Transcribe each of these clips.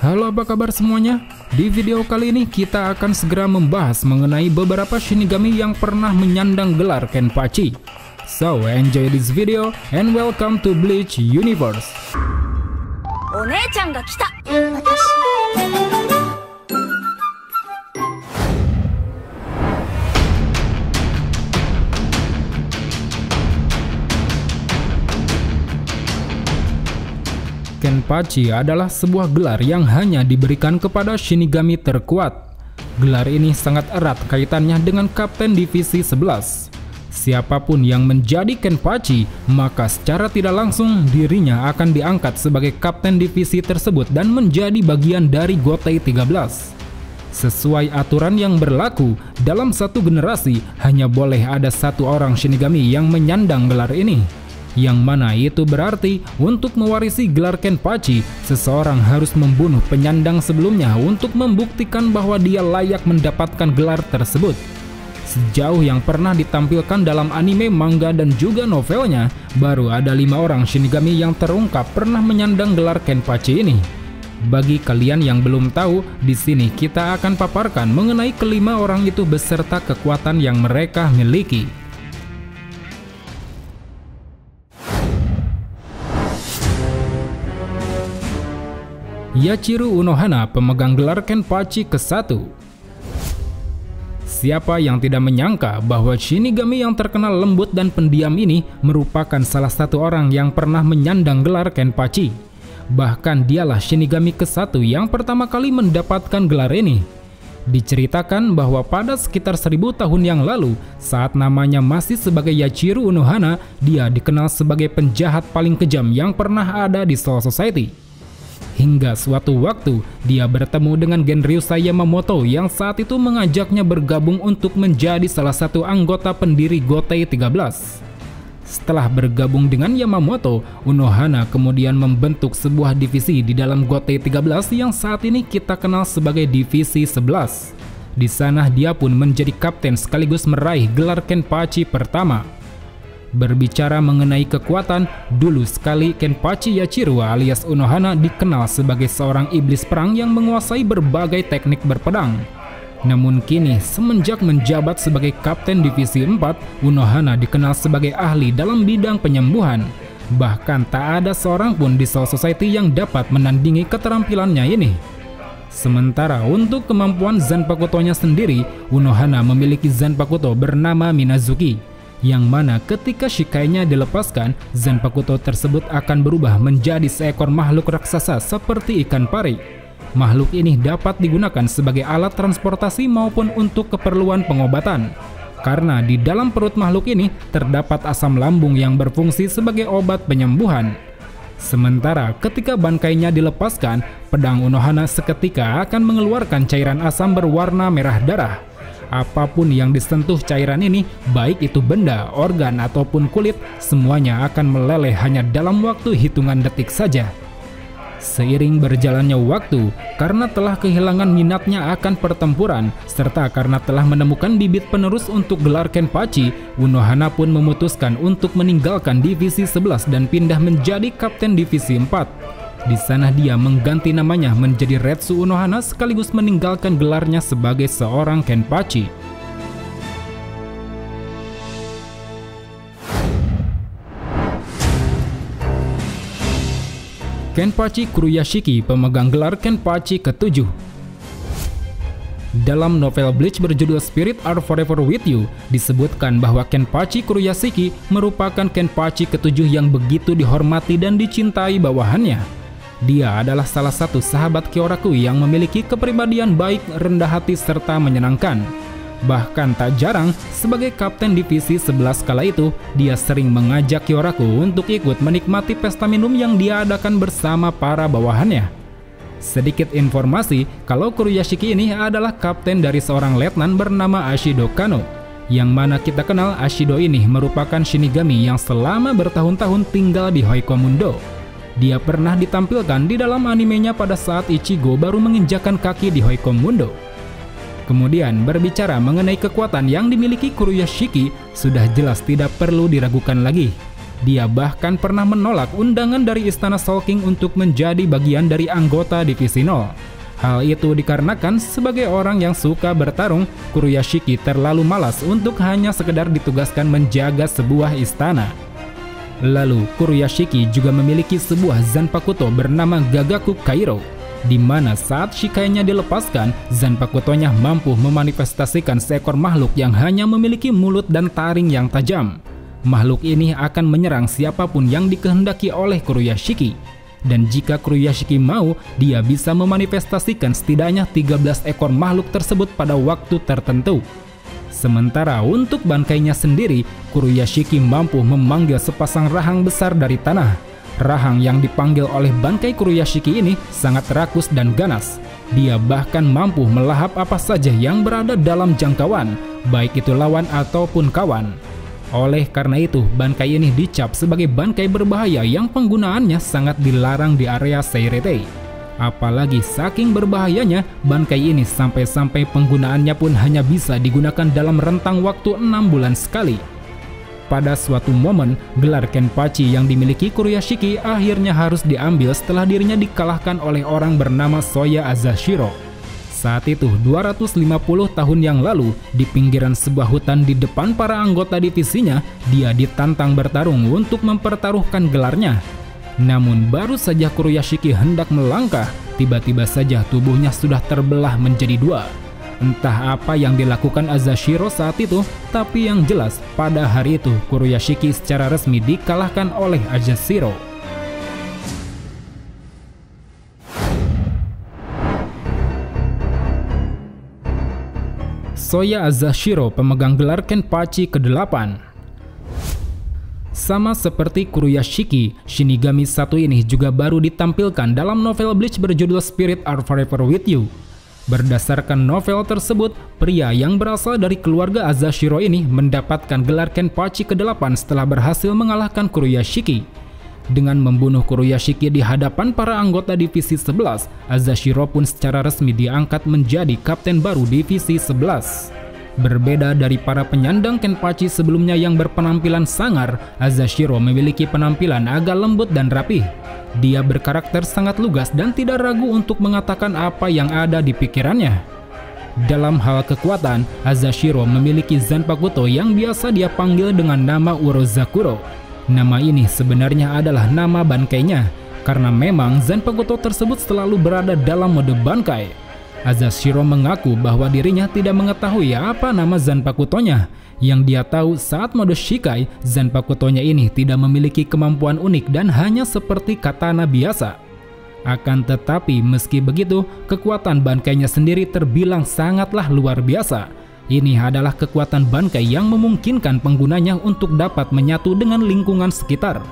Halo, apa kabar semuanya? Di video kali ini kita akan segera membahas mengenai beberapa Shinigami yang pernah menyandang gelar Kenpachi. So, enjoy this video and welcome to Bleach Universe. Onechan ga kita. Kenpachi adalah sebuah gelar yang hanya diberikan kepada Shinigami terkuat. Gelar ini sangat erat kaitannya dengan Kapten Divisi 11. Siapapun yang menjadi Kenpachi, maka secara tidak langsung dirinya akan diangkat sebagai Kapten Divisi tersebut dan menjadi bagian dari Gotei 13. Sesuai aturan yang berlaku, dalam satu generasi hanya boleh ada satu orang Shinigami yang menyandang gelar ini. Yang mana itu berarti untuk mewarisi gelar Kenpachi, seseorang harus membunuh penyandang sebelumnya untuk membuktikan bahwa dia layak mendapatkan gelar tersebut. Sejauh yang pernah ditampilkan dalam anime, manga, dan juga novelnya, baru ada 5 orang Shinigami yang terungkap pernah menyandang gelar Kenpachi ini. Bagi kalian yang belum tahu, di sini kita akan paparkan mengenai kelima orang itu beserta kekuatan yang mereka miliki. Yachiru Unohana, pemegang gelar Kenpachi ke-1. Siapa yang tidak menyangka bahwa Shinigami yang terkenal lembut dan pendiam ini merupakan salah satu orang yang pernah menyandang gelar Kenpachi. Bahkan dialah Shinigami ke-1 yang pertama kali mendapatkan gelar ini. Diceritakan bahwa pada sekitar 1000 tahun yang lalu, saat namanya masih sebagai Yachiru Unohana, dia dikenal sebagai penjahat paling kejam yang pernah ada di Soul Society. Hingga suatu waktu, dia bertemu dengan Genryusai Yamamoto yang saat itu mengajaknya bergabung untuk menjadi salah satu anggota pendiri Gotei 13. Setelah bergabung dengan Yamamoto, Unohana kemudian membentuk sebuah divisi di dalam Gotei 13 yang saat ini kita kenal sebagai Divisi 11. Di sana dia pun menjadi kapten sekaligus meraih gelar Kenpachi pertama. Berbicara mengenai kekuatan, dulu sekali Kenpachi Yachiru alias Unohana dikenal sebagai seorang iblis perang yang menguasai berbagai teknik berpedang. Namun kini, semenjak menjabat sebagai Kapten Divisi 4, Unohana dikenal sebagai ahli dalam bidang penyembuhan. Bahkan tak ada seorang pun di Soul Society yang dapat menandingi keterampilannya ini. Sementara untuk kemampuan Zanpakuto-nya sendiri, Unohana memiliki Zanpakuto bernama Minazuki, yang mana ketika Shikai-nya dilepaskan, Zanpakuto tersebut akan berubah menjadi seekor makhluk raksasa seperti ikan pari. Makhluk ini dapat digunakan sebagai alat transportasi maupun untuk keperluan pengobatan. Karena di dalam perut makhluk ini terdapat asam lambung yang berfungsi sebagai obat penyembuhan. Sementara ketika bangkainya dilepaskan, pedang Unohana seketika akan mengeluarkan cairan asam berwarna merah darah. Apapun yang disentuh cairan ini, baik itu benda, organ, ataupun kulit, semuanya akan meleleh hanya dalam waktu hitungan detik saja. Seiring berjalannya waktu, karena telah kehilangan minatnya akan pertempuran, serta karena telah menemukan bibit penerus untuk gelar Kenpachi, Unohana pun memutuskan untuk meninggalkan Divisi 11 dan pindah menjadi Kapten Divisi 4. Di sana dia mengganti namanya menjadi Retsu Unohana sekaligus meninggalkan gelarnya sebagai seorang Kenpachi. Kenpachi Kuruyashiki, pemegang gelar Kenpachi ke-7. Dalam novel Bleach berjudul Spirit Are Forever With You, disebutkan bahwa Kenpachi Kuruyashiki merupakan Kenpachi ke-7 yang begitu dihormati dan dicintai bawahannya. Dia adalah salah satu sahabat Kyoraku yang memiliki kepribadian baik, rendah hati, serta menyenangkan. Bahkan tak jarang, sebagai Kapten Divisi 11 kala itu, dia sering mengajak Kyoraku untuk ikut menikmati pesta minum yang dia adakan bersama para bawahannya. Sedikit informasi, kalau Kuruyashiki ini adalah kapten dari seorang letnan bernama Ashido Kano. Yang mana kita kenal Ashido ini merupakan Shinigami yang selama bertahun-tahun tinggal di Hoikomundo. Dia pernah ditampilkan di dalam animenya pada saat Ichigo baru menginjakan kaki di Hoikomundo. Kemudian berbicara mengenai kekuatan yang dimiliki Kuruyashiki, sudah jelas tidak perlu diragukan lagi. Dia bahkan pernah menolak undangan dari Istana Soul King untuk menjadi bagian dari anggota Divisi 0. Hal itu dikarenakan sebagai orang yang suka bertarung, Kuroyashiki terlalu malas untuk hanya sekedar ditugaskan menjaga sebuah istana. Lalu, Kuroyashiki juga memiliki sebuah Zanpakuto bernama Gagaku Kairo, di mana saat Shikainya dilepaskan, Zanpakutonya mampu memanifestasikan seekor makhluk yang hanya memiliki mulut dan taring yang tajam. Makhluk ini akan menyerang siapapun yang dikehendaki oleh Kuroyashiki. Dan jika Kuroyashiki mau, dia bisa memanifestasikan setidaknya 13 ekor makhluk tersebut pada waktu tertentu. Sementara untuk bangkainya sendiri, Kuroyashiki mampu memanggil sepasang rahang besar dari tanah. Rahang yang dipanggil oleh bangkai Kuroyashiki ini sangat rakus dan ganas. Dia bahkan mampu melahap apa saja yang berada dalam jangkauan, baik itu lawan ataupun kawan. Oleh karena itu, bangkai ini dicap sebagai bangkai berbahaya yang penggunaannya sangat dilarang di area Seiretei. Apalagi saking berbahayanya, bangkai ini sampai-sampai penggunaannya pun hanya bisa digunakan dalam rentang waktu 6 bulan sekali. Pada suatu momen, gelar Kenpachi yang dimiliki Kuroyashiki akhirnya harus diambil setelah dirinya dikalahkan oleh orang bernama Soya Azashiro. Saat itu, 250 tahun yang lalu, di pinggiran sebuah hutan di depan para anggota divisinya, dia ditantang bertarung untuk mempertaruhkan gelarnya. Namun baru saja Kuroyashiki hendak melangkah, tiba-tiba saja tubuhnya sudah terbelah menjadi dua. Entah apa yang dilakukan Azashiro saat itu, tapi yang jelas pada hari itu Kuroyashiki secara resmi dikalahkan oleh Azashiro. Soya Azashiro, pemegang gelar Kenpachi ke-8. Sama seperti Kuroyashiki, Shinigami satu ini juga baru ditampilkan dalam novel Bleach berjudul Spirit Are Forever With You. Berdasarkan novel tersebut, pria yang berasal dari keluarga Azashiro ini mendapatkan gelar Kenpachi ke-8 setelah berhasil mengalahkan Kuroyashiki. Dengan membunuh Kuroyashiki di hadapan para anggota Divisi 11, Azashiro pun secara resmi diangkat menjadi kapten baru Divisi 11. Berbeda dari para penyandang Kenpachi sebelumnya yang berpenampilan sangar, Azashiro memiliki penampilan agak lembut dan rapih. Dia berkarakter sangat lugas dan tidak ragu untuk mengatakan apa yang ada di pikirannya. Dalam hal kekuatan, Azashiro memiliki Zanpakuto yang biasa dia panggil dengan nama Urozakuro. Nama ini sebenarnya adalah nama bangkainya, karena memang Zanpakuto tersebut selalu berada dalam mode bangkai. Azashiro mengaku bahwa dirinya tidak mengetahui apa nama Zanpakutonya. Yang dia tahu saat mode Shikai, Zanpakutonya ini tidak memiliki kemampuan unik dan hanya seperti katana biasa. Akan tetapi meski begitu, kekuatan bangkainya sendiri terbilang sangatlah luar biasa. Ini adalah kekuatan bangkai yang memungkinkan penggunanya untuk dapat menyatu dengan lingkungan sekitar.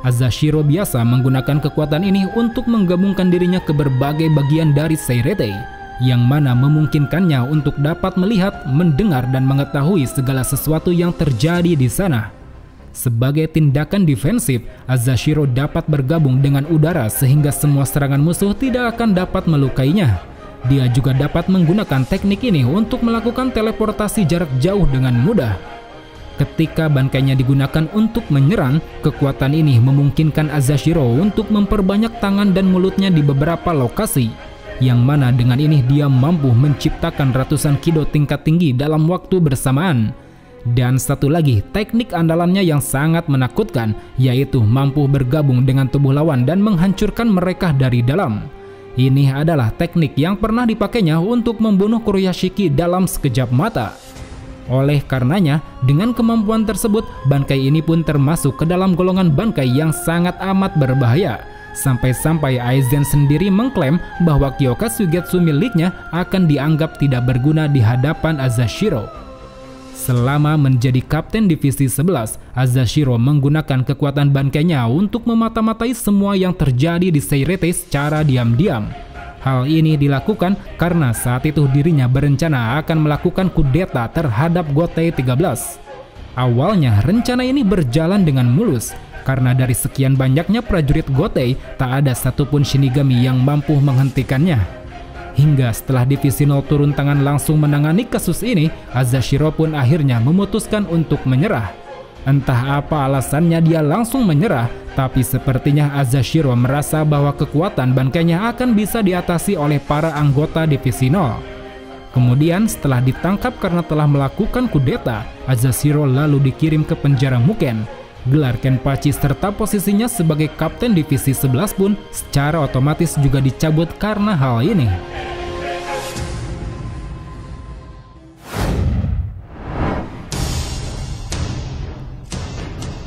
Azashiro biasa menggunakan kekuatan ini untuk menggabungkan dirinya ke berbagai bagian dari Seiretei, yang mana memungkinkannya untuk dapat melihat, mendengar, dan mengetahui segala sesuatu yang terjadi di sana. Sebagai tindakan defensif, Azashiro dapat bergabung dengan udara sehingga semua serangan musuh tidak akan dapat melukainya. Dia juga dapat menggunakan teknik ini untuk melakukan teleportasi jarak jauh dengan mudah. Ketika bangkainya digunakan untuk menyerang, kekuatan ini memungkinkan Azashiro untuk memperbanyak tangan dan mulutnya di beberapa lokasi, yang mana dengan ini dia mampu menciptakan ratusan kido tingkat tinggi dalam waktu bersamaan. Dan satu lagi, teknik andalannya yang sangat menakutkan, yaitu mampu bergabung dengan tubuh lawan dan menghancurkan mereka dari dalam. Ini adalah teknik yang pernah dipakainya untuk membunuh Kuroyashiki dalam sekejap mata. Oleh karenanya, dengan kemampuan tersebut, bangkai ini pun termasuk ke dalam golongan bangkai yang sangat amat berbahaya. Sampai-sampai Aizen sendiri mengklaim bahwa Kyokazu Getsu miliknya akan dianggap tidak berguna di hadapan Azashiro. Selama menjadi kapten divisi 11, Azashiro menggunakan kekuatan bangkainya untuk memata-matai semua yang terjadi di Seiretei secara diam-diam. Hal ini dilakukan karena saat itu dirinya berencana akan melakukan kudeta terhadap Gotei 13. Awalnya rencana ini berjalan dengan mulus, karena dari sekian banyaknya prajurit Gotei, tak ada satupun Shinigami yang mampu menghentikannya. Hingga setelah Divisi 0 turun tangan langsung menangani kasus ini, Azashiro pun akhirnya memutuskan untuk menyerah. Entah apa alasannya dia langsung menyerah, tapi sepertinya Azashiro merasa bahwa kekuatan bankainya akan bisa diatasi oleh para anggota Divisi 0. Kemudian setelah ditangkap karena telah melakukan kudeta, Azashiro lalu dikirim ke penjara Muken. Gelar Kenpachi serta posisinya sebagai Kapten Divisi 11 pun secara otomatis juga dicabut karena hal ini.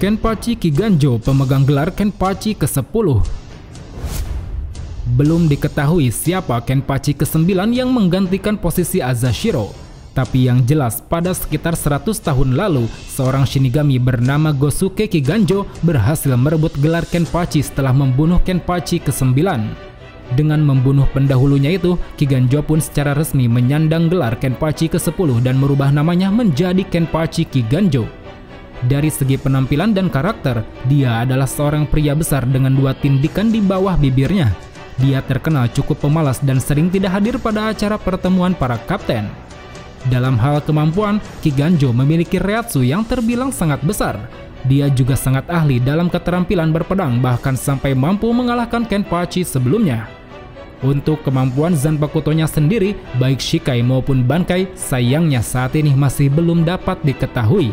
Kenpachi Kiganjo, pemegang gelar Kenpachi ke-10. Belum diketahui siapa Kenpachi ke-9 yang menggantikan posisi Azashiro. Tapi yang jelas pada sekitar 100 tahun lalu, seorang Shinigami bernama Gosuke Kiganjo berhasil merebut gelar Kenpachi setelah membunuh Kenpachi ke-9. Dengan membunuh pendahulunya itu, Kiganjo pun secara resmi menyandang gelar Kenpachi ke-10 dan merubah namanya menjadi Kenpachi Kiganjo. Dari segi penampilan dan karakter, dia adalah seorang pria besar dengan 2 tindikan di bawah bibirnya. Dia terkenal cukup pemalas dan sering tidak hadir pada acara pertemuan para kapten. Dalam hal kemampuan, Kiganjo memiliki reiatsu yang terbilang sangat besar. Dia juga sangat ahli dalam keterampilan berpedang, bahkan sampai mampu mengalahkan Kenpachi sebelumnya. Untuk kemampuan Zanpakutonya sendiri, baik Shikai maupun Bankai sayangnya saat ini masih belum dapat diketahui.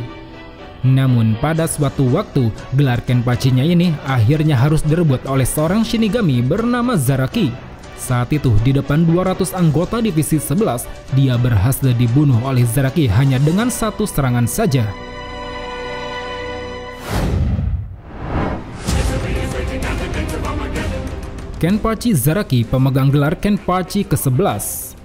Namun pada suatu waktu, gelar Kenpachi-nya ini akhirnya harus direbut oleh seorang Shinigami bernama Zaraki. Saat itu di depan 200 anggota Divisi 11, dia berhasil dibunuh oleh Zaraki hanya dengan 1 serangan saja. Kenpachi Zaraki, pemegang gelar Kenpachi ke-11.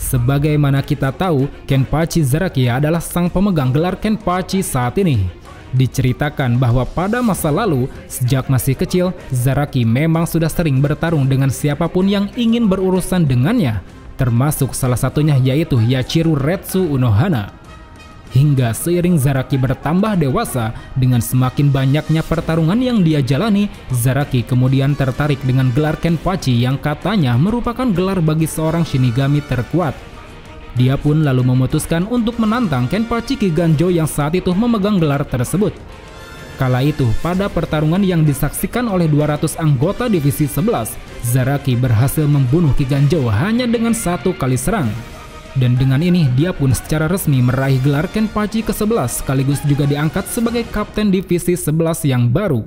Sebagaimana kita tahu, Kenpachi Zaraki adalah sang pemegang gelar Kenpachi saat ini. Diceritakan bahwa pada masa lalu, sejak masih kecil, Zaraki memang sudah sering bertarung dengan siapapun yang ingin berurusan dengannya, termasuk salah satunya yaitu Yachiru Retsu Unohana. Hingga seiring Zaraki bertambah dewasa, dengan semakin banyaknya pertarungan yang dia jalani, Zaraki kemudian tertarik dengan gelar Kenpachi yang katanya merupakan gelar bagi seorang Shinigami terkuat. Dia pun lalu memutuskan untuk menantang Kenpachi Kiganjo yang saat itu memegang gelar tersebut. Kala itu, pada pertarungan yang disaksikan oleh 200 anggota Divisi 11, Zaraki berhasil membunuh Kiganjo hanya dengan 1 kali serang. Dan dengan ini, dia pun secara resmi meraih gelar Kenpachi ke-11 sekaligus juga diangkat sebagai Kapten Divisi 11 yang baru.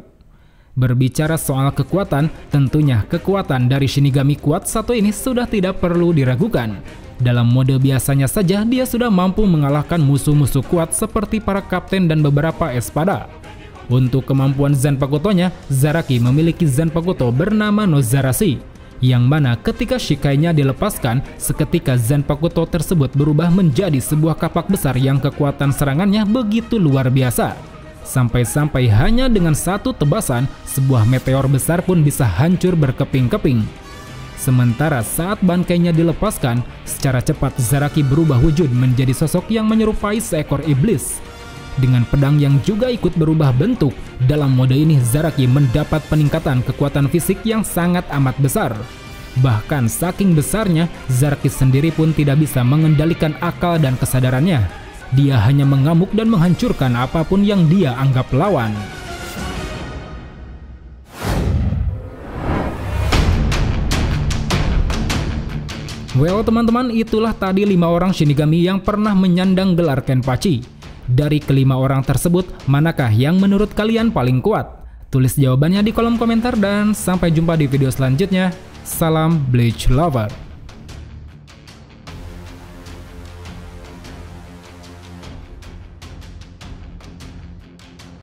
Berbicara soal kekuatan, tentunya kekuatan dari Shinigami kuat satu ini sudah tidak perlu diragukan. Dalam mode biasanya saja dia sudah mampu mengalahkan musuh-musuh kuat seperti para kapten dan beberapa espada. Untuk kemampuan Zanpakutonya, Zaraki memiliki Zanpakuto bernama Nozarashi, yang mana ketika Shikainya dilepaskan, seketika Zanpakuto tersebut berubah menjadi sebuah kapak besar yang kekuatan serangannya begitu luar biasa. Sampai-sampai hanya dengan 1 tebasan, sebuah meteor besar pun bisa hancur berkeping-keping. Sementara saat bangkainya dilepaskan, secara cepat Zaraki berubah wujud menjadi sosok yang menyerupai seekor iblis. Dengan pedang yang juga ikut berubah bentuk, dalam mode ini Zaraki mendapat peningkatan kekuatan fisik yang sangat amat besar. Bahkan saking besarnya, Zaraki sendiri pun tidak bisa mengendalikan akal dan kesadarannya. Dia hanya mengamuk dan menghancurkan apapun yang dia anggap lawan. Well teman-teman, itulah tadi 5 orang Shinigami yang pernah menyandang gelar Kenpachi. Dari kelima orang tersebut, manakah yang menurut kalian paling kuat? Tulis jawabannya di kolom komentar dan sampai jumpa di video selanjutnya. Salam Bleach Lover.